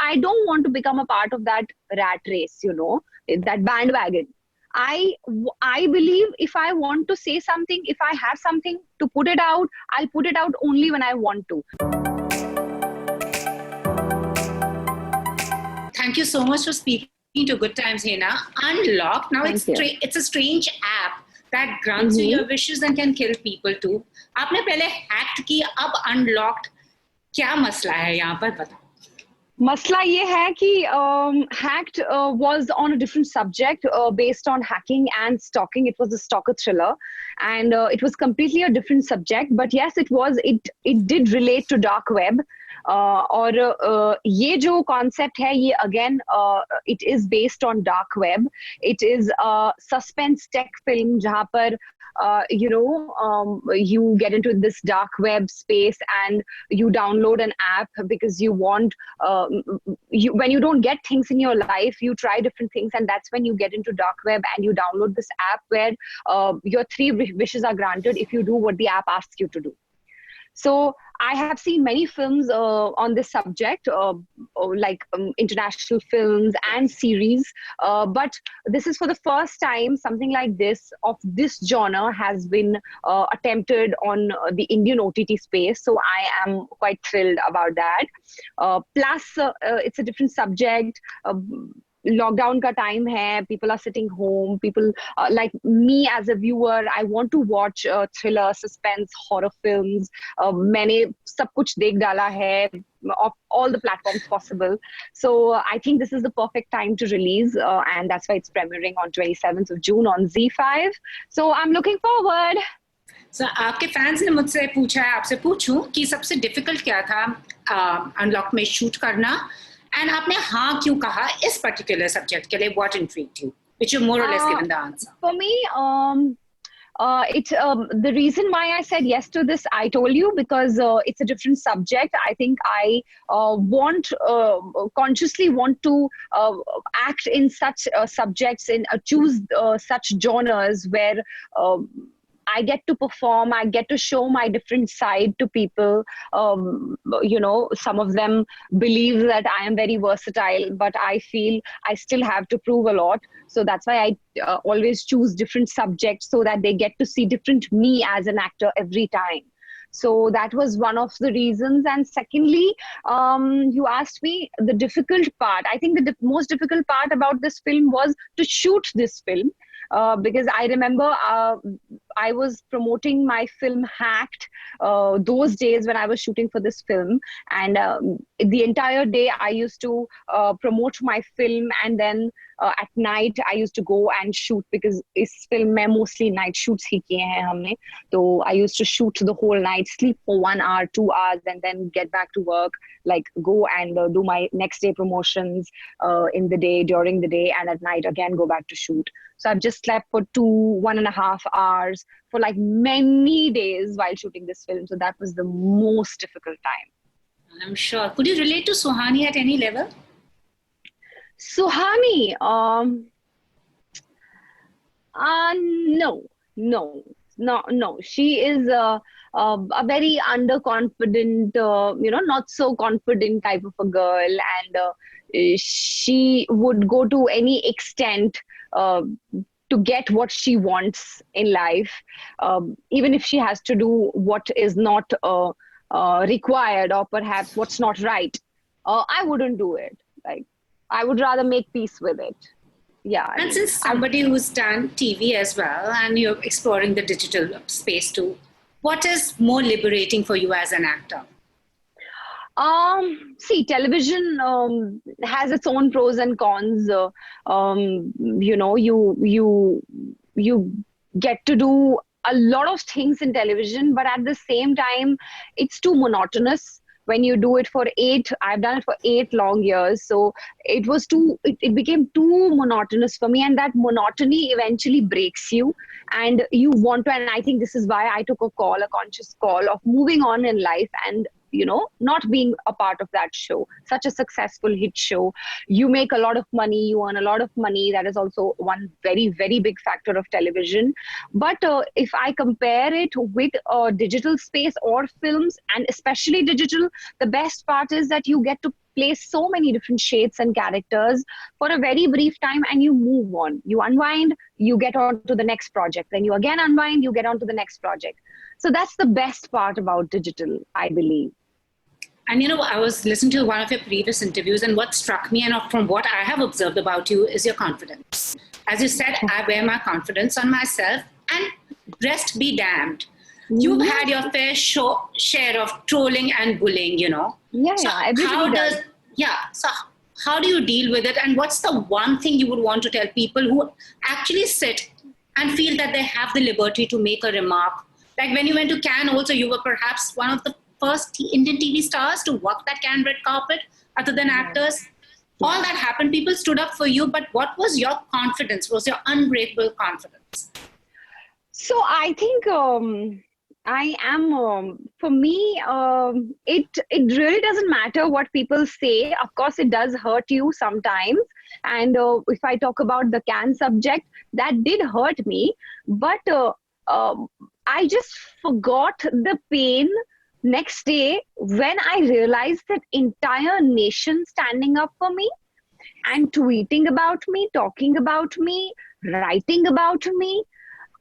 I don't want to become a part of that rat race, you know, that bandwagon. I believe if I want to say something, if I have something to put it out, I'll put it out only when I want to. Thank you so much for speaking to Good Times, Hena. Unlocked. Now it's a strange app that grants you your wishes and can kill people too. आपने पहले hacked की, अब unlocked. क्या मसला है यहाँ पर बताओ? मसला ये है कि Hacked was on a different subject based on hacking and stalking. It was a stalker thriller, and it was completely a different subject. But yes, it did relate to dark web. और ये जो concept है ये again it is based on dark web. It is a suspense tech film जहाँ पर you know, you get into this dark web space and you download an app because you want, when you don't get things in your life, you try different things, and that's when you get into dark web and you download this app where your 3 wishes are granted if you do what the app asks you to do. So I have seen many films on this subject, like international films and series, but this is for the first time something like this, of this genre, has been attempted on the Indian OTT space. So I am quite thrilled about that. Plus, it's a different subject. Lockdown ka time hai, people are sitting home, people like me as a viewer, I want to watch thriller, suspense, horror films. मैंने सब कुछ देख डाला है of all the platforms possible. So I think this is the perfect time to release, and that's why it's premiering on 27th of June on ZEE5. So I'm looking forward. So आपके fans ने मुझसे पूछा है, आपसे पूछूं कि सबसे difficult क्या था अनलॉक में शूट करना, and आपने हाँ क्यों कहा इस particular subject के लिए? What intrigued you? Which you more or less given the answer. For me, it's the reason why I said yes to this, I told you, because it's a different subject. I think I consciously want to act in such subjects, in choose such genres where I get to perform, I get to show my different side to people. You know, some of them believe that I am very versatile, but I feel I still have to prove a lot. So that's why I always choose different subjects so that they get to see different me as an actor every time. So that was one of the reasons. And secondly, you asked me the difficult part. I think the most difficult part about this film was to shoot this film. Because I remember I was promoting my film Hacked those days when I was shooting for this film, and the entire day I used to promote my film, and then at night I used to go and shoot, because इस film में mostly night shoots ही किए हैं हमने. So I used to shoot the whole night, sleep for 1 hour, 2 hours, and then get back to work, like go and do my next day promotions in the day, during the day, and at night again go back to shoot. So I've just slept for 1.5 hours for like many days while shooting this film. So that was the most difficult time. I'm sure. Could you relate to Suhani at any level? Suhani, no. She is a very underconfident, you know, not so confident type of a girl, and she would go to any extent to get what she wants in life, even if she has to do what is not required, or perhaps what's not right. I wouldn't do it. Like, I would rather make peace with it. Yeah. And since somebody who's done TV as well, and you're exploring the digital space too, what is more liberating for you as an actor? See, television has its own pros and cons. You know, you get to do a lot of things in television, but at the same time, it's too monotonous. When you do it for I've done it for 8 long years. So it became too monotonous for me, and that monotony eventually breaks you, and you want to, and I think this is why I took a conscious call of moving on in life, and you know, not being a part of that show. Such a successful hit show. You make a lot of money, you earn a lot of money. That is also one very, very big factor of television. But if I compare it with digital space or films, and especially digital, the best part is that you get to play so many different shades and characters for a very brief time, and you move on. You unwind, you get on to the next project. Then you again unwind, you get on to the next project. So that's the best part about digital, I believe. And I was listening to one of your previous interviews, and what struck me, and from what I have observed about you, is your confidence. As you said, I wear my confidence on myself, and rest be damned. You've had your fair share of trolling and bullying, Yeah, so everybody does. So how do you deal with it? And what's the one thing you would want to tell people who actually sit and feel that they have the liberty to make a remark? Like when you went to Cannes also, you were perhaps one of the first Indian TV stars to walk that Cannes red carpet, other than actors. All that happened. People stood up for you. But what was your confidence? Was your unbreakable confidence? So I think I am, for me, it really doesn't matter what people say. Of course, it does hurt you sometimes. And if I talk about the Cannes subject, that did hurt me. But I just forgot the pain next day when I realized that entire nation standing up for me and tweeting about me, talking about me, writing about me.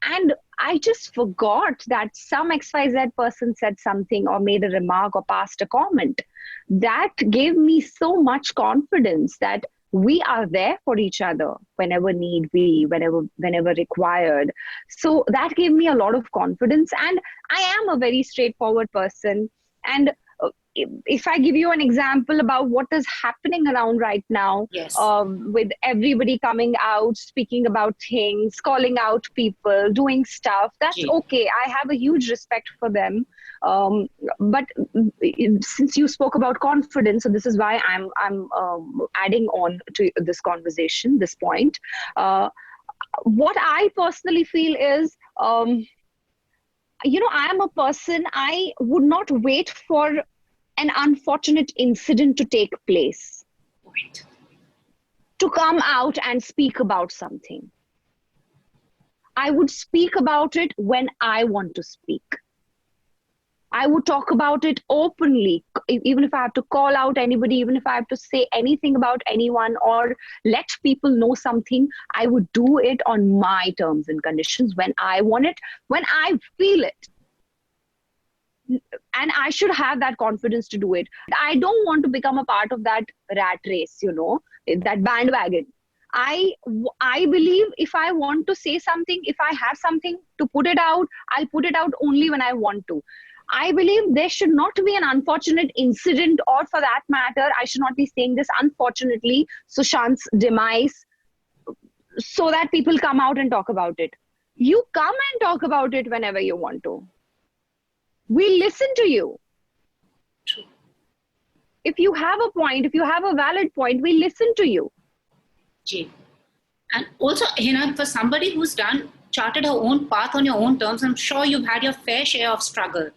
And I just forgot that some XYZ person said something or made a remark or passed a comment. That gave me so much confidence that we are there for each other whenever need be, whenever required. So that gave me a lot of confidence. And I am a very straightforward person. And if I give you an example about what is happening around right now, yes. With everybody coming out, speaking about things, calling out people, doing stuff, that's okay. I have a huge respect for them. But since you spoke about confidence, so this is why I'm adding on to this conversation, this point. What I personally feel is, I am a person, I would not wait for an unfortunate incident to take place to come out and speak about something. I would speak about it when I want to speak. I would talk about it openly, even if I have to call out anybody, even if I have to say anything about anyone or let people know something, I would do it on my terms and conditions, when I want it, when I feel it. And I should have that confidence to do it. I don't want to become a part of that rat race, that bandwagon. I believe if I want to say something, if I have something to put it out, I'll put it out only when I want to. I believe there should not be an unfortunate incident, or for that matter, I should not be saying this, unfortunately, Sushant's demise, so that people come out and talk about it. You come and talk about it whenever you want to. We listen to you. True. If you have a point, if you have a valid point, we listen to you. Gee. And also, for somebody who's charted her own path on your own terms, I'm sure you've had your fair share of struggle.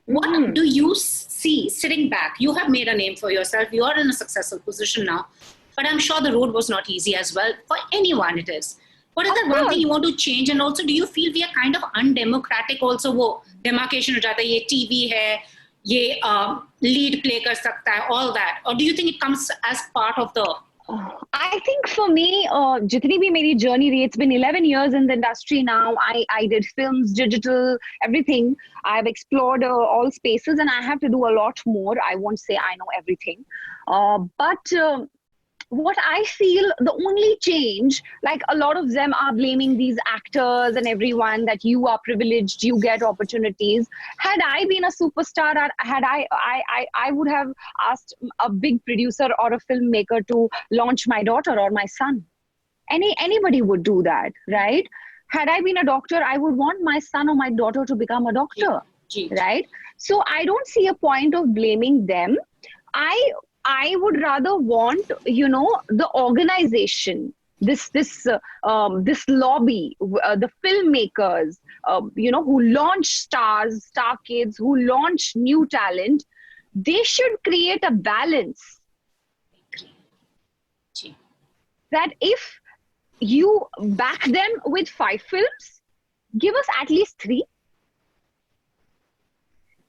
What do you see sitting back? You have made a name for yourself. You are in a successful position now. But I'm sure the road was not easy as well. For anyone it is. What is that one thing you want to change? And also, do you feel we are kind of undemocratic also? वो demarcation हो जाता है, ये TV है, ये lead play कर सकता है, all that. Or do you think it comes as part of the... I think for me, jitni bhi meri journey rahi, it's been 11 years in the industry now. I did films, digital, everything. I've explored all spaces, and I have to do a lot more. I won't say I know everything. But what I feel, the only change, like a lot of them are blaming these actors and everyone that you are privileged, you get opportunities. Had I been a superstar, had I would have asked a big producer or a filmmaker to launch my daughter or my son. Anybody would do that, right? Had I been a doctor, I would want my son or my daughter to become a doctor, right? So I don't see a point of blaming them. I would rather want, the organization, this lobby, the filmmakers, who launch stars, star kids, who launch new talent, they should create a balance. That if you back them with 5 films, give us at least 3.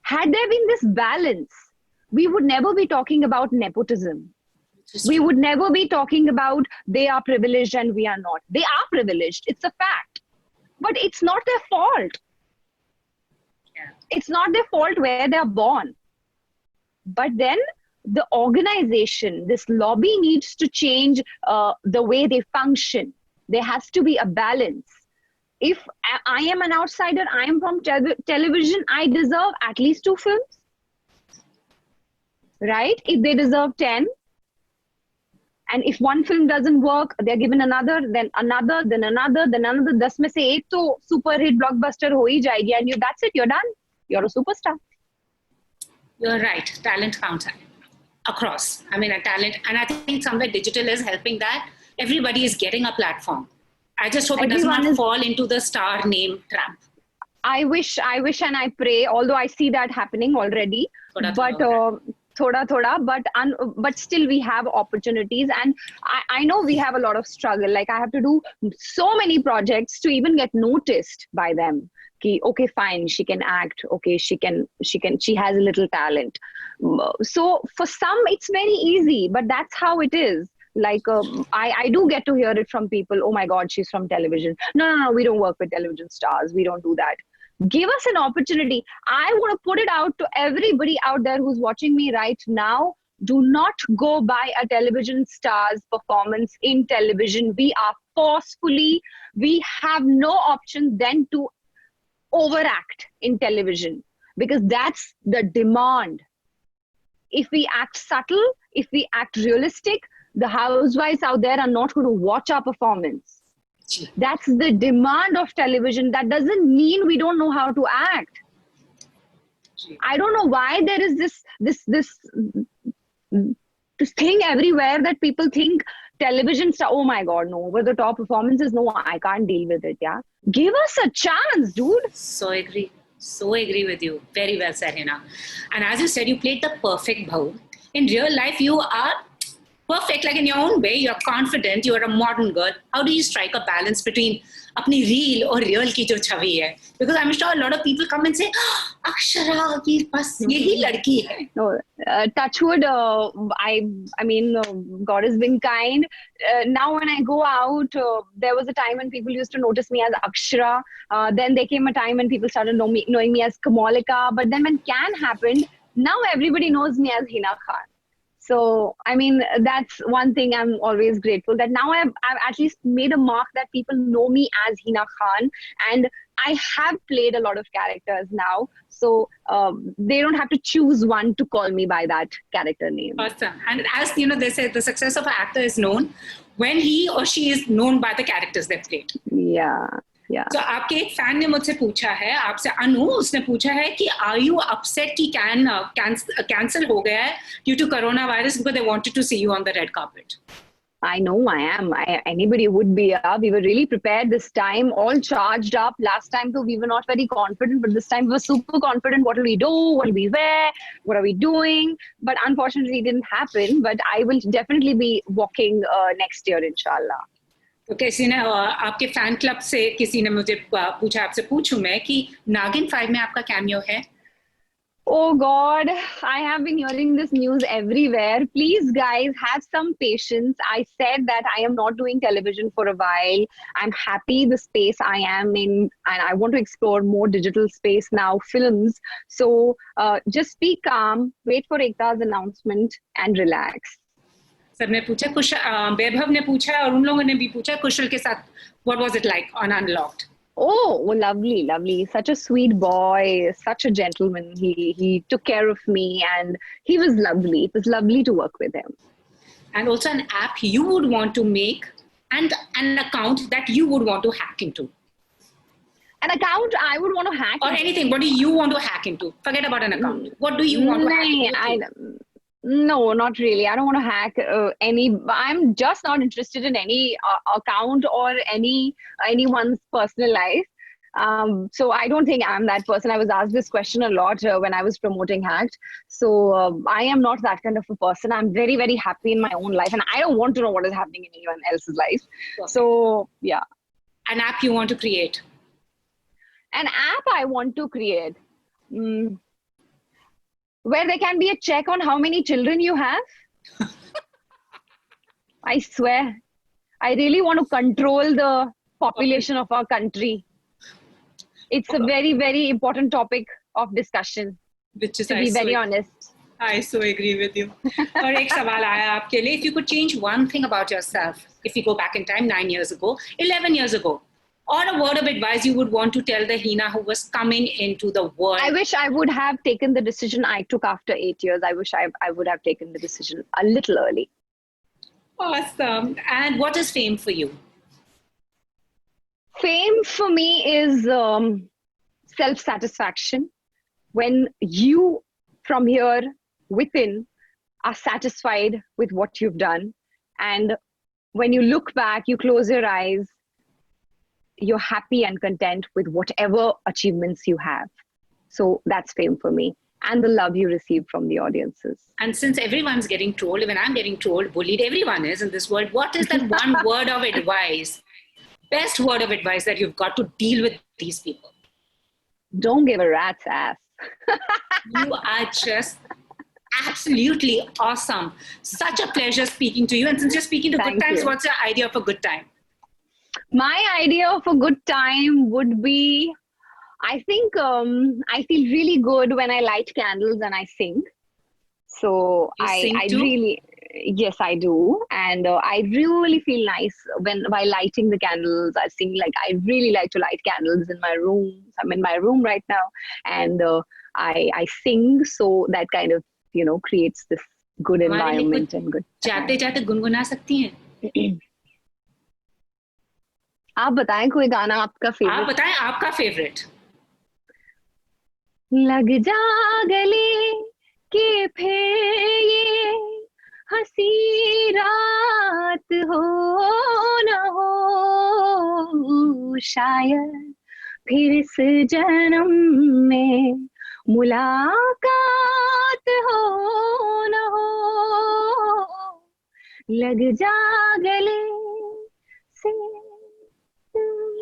Had there been this balance, we would never be talking about nepotism. We would never be talking about they are privileged and we are not. They are privileged. It's a fact. But it's not their fault. Yeah. It's not their fault where they're born. But then the organization, this lobby needs to change the way they function. There has to be a balance. If I am an outsider, I am from television, I deserve at least 2 films. Right? If they deserve 10. And if one film doesn't work, they're given another, then another, then another, then another. 10 में से एक तो super hit blockbuster हो ही जाएगी, and that's it, you're done. You're a superstar. You're right. Talent counts across. I mean, a talent, and I think somewhere digital is helping that. Everybody is getting a platform. I just hope it does not fall into the star name trap. I wish and I pray, although I see that happening already. But still we have opportunities, and I know we have a lot of struggle. Like I have to do so many projects to even get noticed by them. Okay, fine, she can act. Okay, she has a little talent. So for some it's very easy, but that's how it is. Like I do get to hear it from people. Oh my God, she's from television. No, we don't work with television stars. We don't do that. Give us an opportunity. I want to put it out to everybody out there who's watching me right now. Do not go by a television star's performance in television. We have no option then to overact in television, because that's the demand. If we act subtle, if we act realistic, the housewives out there are not going to watch our performance. That's the demand of television. That doesn't mean we don't know how to act. I don't know why there is this thing everywhere that people think television star, oh my God, no, over the top performances, no, I can't deal with it. Yeah, give us a chance, dude. So agree with you. Very well said, Hina. And as you said, you played the perfect Bahu. In real life, you are perfect, like in your own way. You're confident, you're a modern girl. How do you strike a balance between अपनी real और real की जो छवि है? Because I'm sure a lot of people come and say, Akshara, की बस यही लड़की है. No, touch wood. I mean, God has been kind. Now when I go out, there was a time when people used to notice me as Akshara. Then there came a time when people started knowing me as Kamalika. But then when Can happened, now everybody knows me as Hina Khan. So, I mean, that's one thing I'm always grateful that now I've at least made a mark that people know me as Hina Khan, and I have played a lot of characters now. So they don't have to choose one to call me by that character name. Awesome. And as you know, they say the success of an actor is known when he or she is known by the characters they've played. Yeah. Yeah. So आपके एक fan ने मुझसे पूछा है, आपसे अनु, उसने पूछा है कि are you upset कि cancel हो गया है due to coronavirus because they wanted to see you on the red carpet? I know I am. Anybody would be. We were really prepared this time, all charged up. Last time, though, we were not very confident, but this time we were super confident. What will we do? What will we wear? What are we doing? But unfortunately, it didn't happen. But I will definitely be walking next year, inshallah. तो किसी ने आपके fan club से किसी ने मुझे पूछा, आपसे पूछूं मैं कि नागिन 5 में आपका कैमियो है? Oh God, I have been hearing this news everywhere. Please guys, have some patience. I said that I am not doing television for a while. I'm happy the space I am in, and I want to explore more digital space now, films. So just be calm, wait for Ekta's announcement and relax. सबने पूछा, वैभव ने पूछा और उन लोगों ने भी पूछा कुशल के साथ, what was it like on Unlocked? Oh, lovely. Such a sweet boy, such a gentleman. He took care of me and he was lovely. It was lovely to work with him. And also an app you would want to make and an account that you would want to hack into. An account I would want to hack or into. Anything. What do you want to hack into? Forget about an account. What do you want to hack into? No, not really. I don't want to hack any. I'm just not interested in any account or anyone's personal life. So I don't think I'm that person. I was asked this question a lot when I was promoting Hacked. So I am not that kind of a person. I'm very, very happy in my own life, and I don't want to know what is happening in anyone else's life. Okay. So yeah. An app you want to create? An app I want to create. Where there can be a check on how many children you have. I swear. I really want to control the population of our country. It's a very, very important topic of discussion, Which is, to be very honest. I so agree with you. और एक सवाल आया आपके लिए. If you could change one thing about yourself, if you go back in time 9 years ago, 11 years ago, or a word of advice you would want to tell the Hina who was coming into the world. I wish I would have taken the decision I took after 8 years. I wish I would have taken the decision a little early. Awesome. And what is fame for you? Fame for me is self-satisfaction. When you, from here, within, are satisfied with what you've done. And when you look back, you close your eyes, you're happy and content with whatever achievements you have. So that's fame for me. And the love you receive from the audiences. And since everyone's getting trolled, even I'm getting trolled, bullied, everyone is in this world, what is that one word of advice, best word of advice that you've got to deal with these people? Don't give a rat's ass. You are just absolutely awesome. Such a pleasure speaking to you. And since you're speaking to good times, what's your idea of a good time? My idea of a good time would be, I think I feel really good when I light candles and I sing. So I really, yes, I do. And I really feel nice while lighting the candles. I sing, like, I really like to light candles in my room. I'm in my room right now. And I sing, so that kind of, creates this good environment and good. जाते जाते गुनगुना सकती हैं? आप बताएं कोई गाना आपका फेवरेट. आप बताएं आपका फेवरेट. लग जा गले कि फिर ये हंसी रात हो न हो, शायद फिर इस जन्म में मुलाकात हो न हो, लग जा गले से.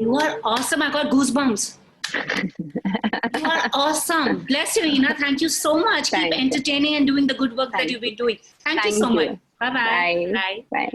You are awesome. I got goosebumps. You are awesome. Bless you, Hina. Thank you so much. Keep entertaining and doing the good work that you've been doing. Thank you so much. Bye-bye. Bye. Bye.